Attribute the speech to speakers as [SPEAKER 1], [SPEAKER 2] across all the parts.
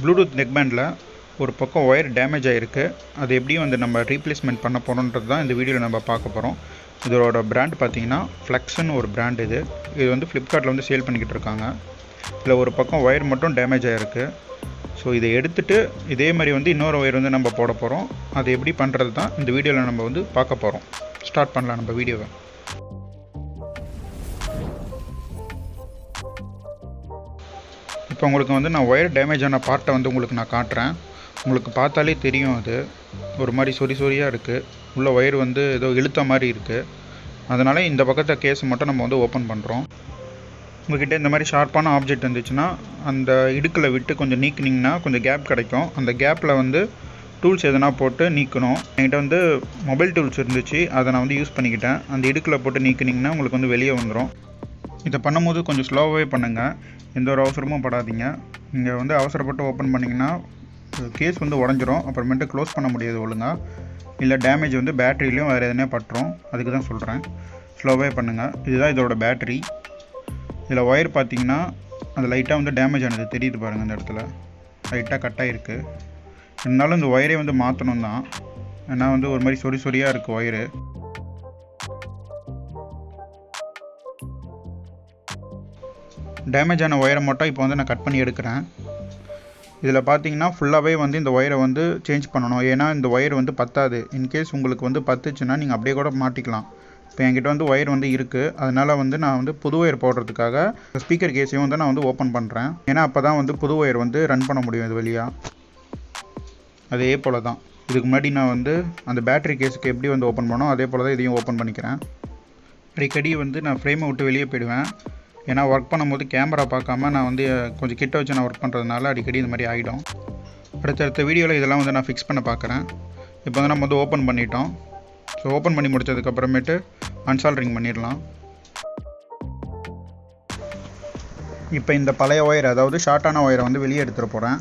[SPEAKER 1] Bluetooth நெக்பேண்டில் ஒரு பக்கம் wire damage ஆகிருக்கு. அது எப்படி வந்து நம்ம ரீப்ளேஸ்மெண்ட் பண்ண போகிறோன்றது தான் இந்த வீடியோவில் நம்ம பார்க்க போகிறோம். இதோட பிராண்ட் பார்த்தீங்கன்னா ஃப்ளெக்ஸ்னு ஒரு பிராண்ட். இது வந்து ஃப்ளிப்கார்ட்டில் வந்து சேல் பண்ணிக்கிட்டு இருக்காங்க. இதில் ஒரு பக்கம் ஒயர் மட்டும் டேமேஜ் ஆகிருக்கு. ஸோ இதை எடுத்துகிட்டு இதே மாதிரி வந்து இன்னொரு ஒயர் வந்து நம்ம போட போகிறோம். அது எப்படி பண்ணுறது தான் இந்த வீடியோவில் நம்ம வந்து பார்க்க போகிறோம். ஸ்டார்ட் பண்ணலாம் நம்ம வீடியோவை. இப்போ உங்களுக்கு வந்து நான் ஒயர் டேமேஜ் ஆன பார்ட்டை வந்து உங்களுக்கு நான் காட்டுறேன். உங்களுக்கு பார்த்தாலே தெரியும், அது ஒரு மாதிரி சொரியாக இருக்குது. உள்ள ஒயர் வந்து ஏதோ இழுத்த மாதிரி இருக்குது. அதனால் இந்த பக்கத்தை கேஸை மட்டும் நம்ம வந்து ஓப்பன் பண்ணுறோம். உங்கள்கிட்ட இந்த மாதிரி ஷார்ப்பான ஆப்ஜெக்ட் இருந்துச்சுன்னா அந்த இடுக்கில் விட்டு கொஞ்சம் நீக்கினிங்கன்னா கொஞ்சம் கேப் கிடைக்கும். அந்த கேப்பில் வந்து டூல்ஸ் எதனா போட்டு நீக்கணும். என்கிட்ட வந்து மொபைல் டூல்ஸ் இருந்துச்சு, அதை நான் வந்து யூஸ் பண்ணிக்கிட்டேன். அந்த இடுக்கில் போட்டு நீக்கினிங்கன்னா உங்களுக்கு வந்து வெளியே வந்துடும். இதை பண்ணும்போது கொஞ்சம் ஸ்லோவாகவே பண்ணுங்கள், எந்த ஒரு அவசரமும் படாதீங்க. நீங்கள் வந்து அவசரப்பட்டு ஓப்பன் பண்ணிங்கன்னா கேஸ் வந்து உடஞ்சிரும். அப்புறமேட்டு க்ளோஸ் பண்ண முடியாது ஒழுங்காக. இல்லை டேமேஜ் வந்து பேட்டரியிலையும் வேறு எதுனா பட்டுரும். அதுக்கு தான் சொல்கிறேன், ஸ்லோவாகவே பண்ணுங்கள். இதுதான் இதோட பேட்டரி. இதில் ஒயர் பார்த்தீங்கன்னா அது லைட்டாக வந்து டேமேஜ் ஆனது தெரியுது பாருங்கள். இந்த இடத்துல லைட்டாக கட்டாயிருக்கு. இருந்தாலும் இந்த ஒயரே வந்து மாற்றணும் தான், ஏன்னா வந்து ஒரு மாதிரி சொரியாக இருக்குது ஒயரு. டேமேஜ் ஆன ஒயரை மட்டும் இப்போ வந்து நான் கட் பண்ணி எடுக்கிறேன். இதில் பார்த்தீங்கன்னா ஃபுல்லாகவே வந்து இந்த ஒயரை வந்து சேஞ்ச் பண்ணணும். ஏன்னா இந்த ஒயர் வந்து பத்தாது. இன்கேஸ் உங்களுக்கு வந்து பத்துச்சுன்னா நீங்கள் அப்படியே கூட மாட்டிக்கலாம். இப்போ என்கிட்ட வந்து ஒயர் வந்து இருக்குது. அதனால் வந்து நான் வந்து புது ஒயர் போடுறதுக்காக ஸ்பீக்கர் கேஸையும் வந்து நான் வந்து ஓப்பன் பண்ணுறேன். ஏன்னா அப்போ தான் வந்து புது ஒயர் வந்து ரன் பண்ண முடியும் இது வழியாக. அதே போல் தான் இதுக்கு முன்னாடி நான் வந்து அந்த பேட்டரி கேஸுக்கு எப்படி வந்து ஓப்பன் பண்ணோம் அதே போல் தான் இதையும் ஓப்பன் பண்ணிக்கிறேன். அடிக்கடி வந்து நான் ஃப்ரேமை விட்டு வெளியே போயிடுவேன். ஏன்னா ஒர்க் பண்ணும்போது கேமரா பார்க்காம நான் வந்து கொஞ்சம் கிட்ட வச்சு நான் ஒர்க் பண்ணுறதுனால அடிக்கடி இந்த மாதிரி ஆகிடும். அடுத்தடுத்த வீடியோவில் இதெல்லாம் வந்து நான் ஃபிக்ஸ் பண்ண பார்க்குறேன். இப்போ வந்து நம்ம வந்து ஓப்பன் பண்ணிட்டோம். ஸோ ஓப்பன் பண்ணி முடித்ததுக்கப்புறமேட்டு அன்சால்ட்ரிங் பண்ணிடலாம். இப்போ இந்த பழைய ஒயர், அதாவது ஷார்ட்டான ஒயரை வந்து வெளியே எடுத்துகிட்டு போகிறேன்.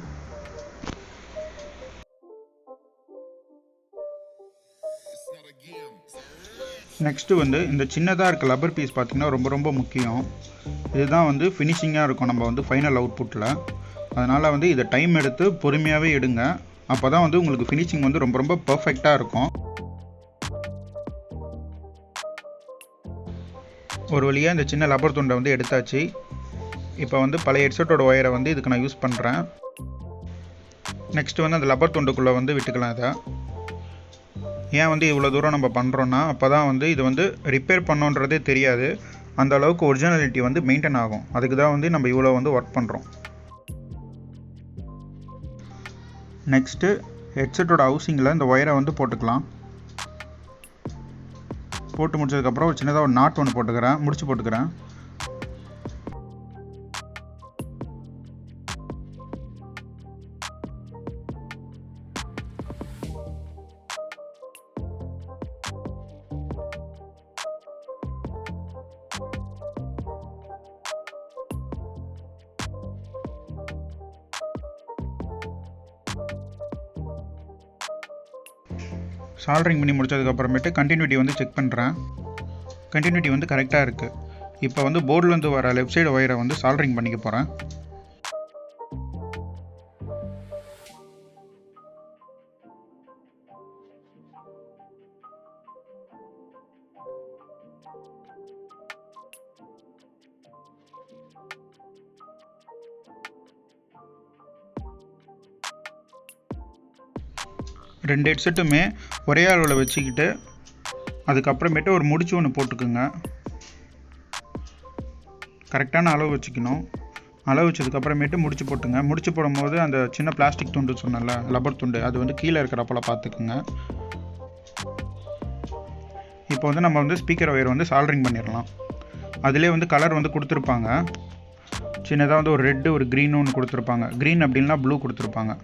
[SPEAKER 1] நெக்ஸ்ட்டு வந்து இந்த சின்னதாக இருக்க லப்பர் பீஸ் பார்த்திங்கன்னா ரொம்ப ரொம்ப முக்கியம். இதுதான் வந்து ஃபினிஷிங்காக இருக்கும் நம்ம வந்து ஃபைனல் அவுட்புட்டில். அதனால் வந்து இதை டைம் எடுத்து பொறுமையாகவே எடுங்க. அப்போ தான் வந்து உங்களுக்கு ஃபினிஷிங் வந்து ரொம்ப ரொம்ப பர்ஃபெக்டாக இருக்கும். ஒரு வழியாக இந்த சின்ன லப்பர் துண்டை வந்து எடுத்தாச்சு. இப்போ வந்து பழைய ஹெட்செட்டோட ஒயரை வந்து இதுக்கு நான் யூஸ் பண்ணுறேன். நெக்ஸ்ட்டு வந்து அந்த லப்பர் துண்டுக்குள்ளே வந்து விட்டுக்கலாம். இதை ஏன் வந்து இவ்வளோ தூரம் நம்ம பண்ணுறோன்னா அப்போ தான் வந்து இது வந்து ரிப்பேர் பண்ணோன்றதே தெரியாது. அந்த அளவுக்கு ஒரிஜினாலிட்டி வந்து மெயின்டைன் ஆகும். அதுக்கு தான் வந்து நம்ம இவ்வளோ வந்து ஒர்க் பண்ணுறோம். நெக்ஸ்ட்டு ஹெட்செட்டோட ஹவுசிங்கில் இந்த ஒயரை வந்து போட்டுக்கலாம். போட்டு முடிச்சதுக்கப்புறம் ஒரு சின்னதாக ஒரு நாட் ஒன்று போட்டுக்கிறேன், முடிச்சு போட்டுக்கிறேன். சால்ட்ரிங் பண்ணி முடிச்சதுக்கப்புறமேட்டு கண்டினியூட்டி வந்து செக் பண்ணுறேன். கண்டினியூட்டி வந்து கரெக்டாக இருக்குது. இப்போ வந்து போர்ட்லேருந்து வர லெஃப்ட் சைடு ஒயரை வந்து சால்ட்ரிங் பண்ணிக்க போகிறேன். ரெண்டு ஹெட்செட்டுமே ஒரே அளவில் வச்சுக்கிட்டு அதுக்கப்புறமேட்டு ஒரு முடிச்சு ஒன்று போட்டுக்குங்க. கரெக்டான அளவு வச்சுக்கணும். அளவு வச்சதுக்கப்புறமேட்டு முடிச்சு போட்டுங்க. முடிச்சு போடும்போது அந்த சின்ன பிளாஸ்டிக் துண்டு சொன்னல, லப்பர் துண்டு, அது வந்து கீழே இருக்கிறப்பல பார்த்துக்குங்க. இப்போ வந்து நம்ம வந்து ஸ்பீக்கர் ஒயர் வந்து சால்ட்ரிங் பண்ணிடலாம். அதிலே வந்து கலர் வந்து கொடுத்துருப்பாங்க. சின்னதாக வந்து ஒரு ரெட்டு ஒரு க்ரீன் ஒன்று கொடுத்துருப்பாங்க. க்ரீன் அப்படின்னா ப்ளூ கொடுத்துருப்பாங்க.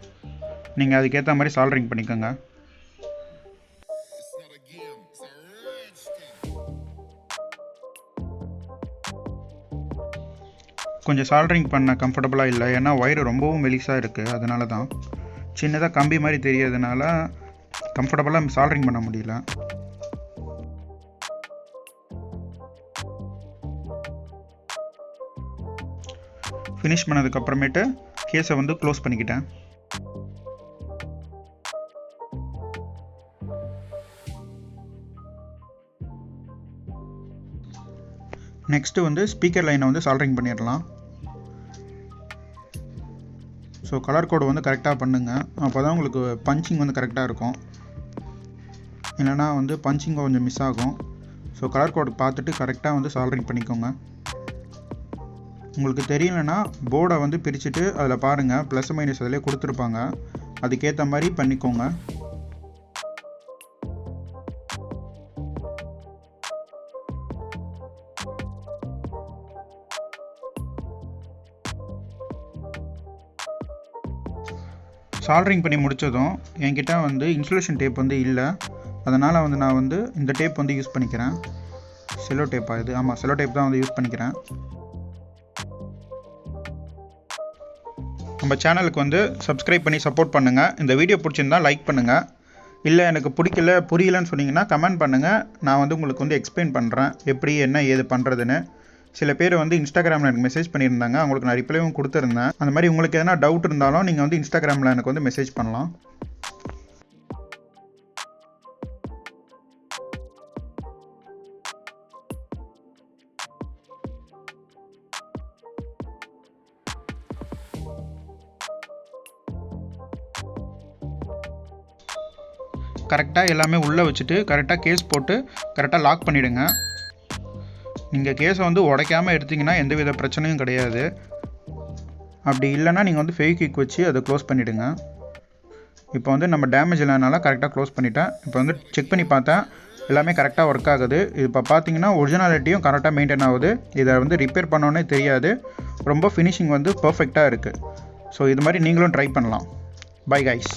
[SPEAKER 1] நீங்கள் அதுக்கேற்ற மாதிரி சால்ட்ரிங் பண்ணிக்கோங்க. கொஞ்சம் சால்ட்ரிங் பண்ண கம்ஃபர்டபுளாக இல்லை, ஏன்னா ஒயர் ரொம்பவும் மெலிசாக இருக்குது. அதனால தான் சின்னதாக கம்பி மாதிரி தெரியறதுனால கம்ஃபர்டபுளாக சால்ட்ரிங் பண்ண முடியல. ஃபினிஷ் பண்ணதுக்கப்புறமேட்டு கேஸை வந்து க்ளோஸ் பண்ணிக்கிட்டேன். நெக்ஸ்ட்டு வந்து ஸ்பீக்கர் லைனை வந்து சால்டரிங் பண்ணிடலாம். ஸோ கலர் கோடு வந்து கரெக்டாக பண்ணுங்கள், அப்போ தான் உங்களுக்கு பஞ்சிங் வந்து கரெக்டாக இருக்கும். இல்லைனா வந்து பஞ்சிங் கொஞ்சம் மிஸ் ஆகும். ஸோ கலர் கோடு பார்த்துட்டு கரெக்டாக வந்து சால்டரிங் பண்ணிக்கோங்க. உங்களுக்கு தெரியலனா போர்டை வந்து பிரிச்சுட்டு அதில் பாருங்கள், ப்ளஸ் மைனஸ் அதிலே கொடுத்துருப்பாங்க, அதுக்கேற்ற மாதிரி பண்ணிக்கோங்க. சால்டரிங் பண்ணி முடித்ததும் என்கிட்ட வந்து இன்சுலேஷன் டேப் வந்து இல்லை, அதனால் வந்து நான் வந்து இந்த டேப் வந்து யூஸ் பண்ணிக்கிறேன். செல்லோ டேப்பா இது? ஆமாம், செல்லோ டேப் தான் வந்து யூஸ் பண்ணிக்கிறேன். நம்ம சேனலுக்கு வந்து சப்ஸ்கிரைப் பண்ணி சப்போர்ட் பண்ணுங்கள். இந்த வீடியோ பிடிச்சிருந்தா லைக் பண்ணுங்கள். இல்லை எனக்கு பிடிக்கல புரியலன்னு சொன்னீங்கன்னா கமெண்ட் பண்ணுங்கள். நான் வந்து உங்களுக்கு வந்து எக்ஸ்பிளைன் பண்ணுறேன் எப்படி என்ன ஏது பண்ணுறதுன்னு. சில பேர் வந்து இன்ஸ்டாகிராமில் எனக்கு மெசேஜ் பண்ணியிருந்தாங்க, அவங்களுக்கு நான் ரிப்ளைவும் கொடுத்துருந்தேன். அந்த மாதிரி உங்களுக்கு எதனா டவுட் இருந்தாலும் நீங்கள் வந்து இன்ஸ்டாகிராமில் எனக்கு வந்து மெசேஜ் பண்ணலாம். கரெக்டாக எல்லாமே உள்ளே வச்சுட்டு கரெக்டாக கேஸ் போட்டு கரெக்டாக லாக் பண்ணிவிடுங்க. நீங்கள் கேஸை வந்து உடைக்காமல் எடுத்திங்கன்னா எந்தவித பிரச்சனையும் கிடையாது. அப்படி இல்லைன்னா நீங்கள் வந்து ஃபெவிக்விக் வச்சு அதை க்ளோஸ் பண்ணிவிடுங்க. இப்போ வந்து நம்ம டேமேஜ் இல்லைனால கரெக்டாக க்ளோஸ் பண்ணிட்டேன். இப்போ வந்து செக் பண்ணி பார்த்தேன், எல்லாமே கரெக்டாக ஒர்க் ஆகுது. இப்போ பார்த்தீங்கன்னா ஒரிஜினாலிட்டியும் கரெக்டாக மெயின்டைன் ஆகுது. இதை வந்து ரிப்பேர் பண்ணோன்னே தெரியாது. ரொம்ப ஃபினிஷிங் வந்து பர்ஃபெக்டாக இருக்குது. ஸோ இது மாதிரி நீங்களும் ட்ரை பண்ணலாம். Bye guys.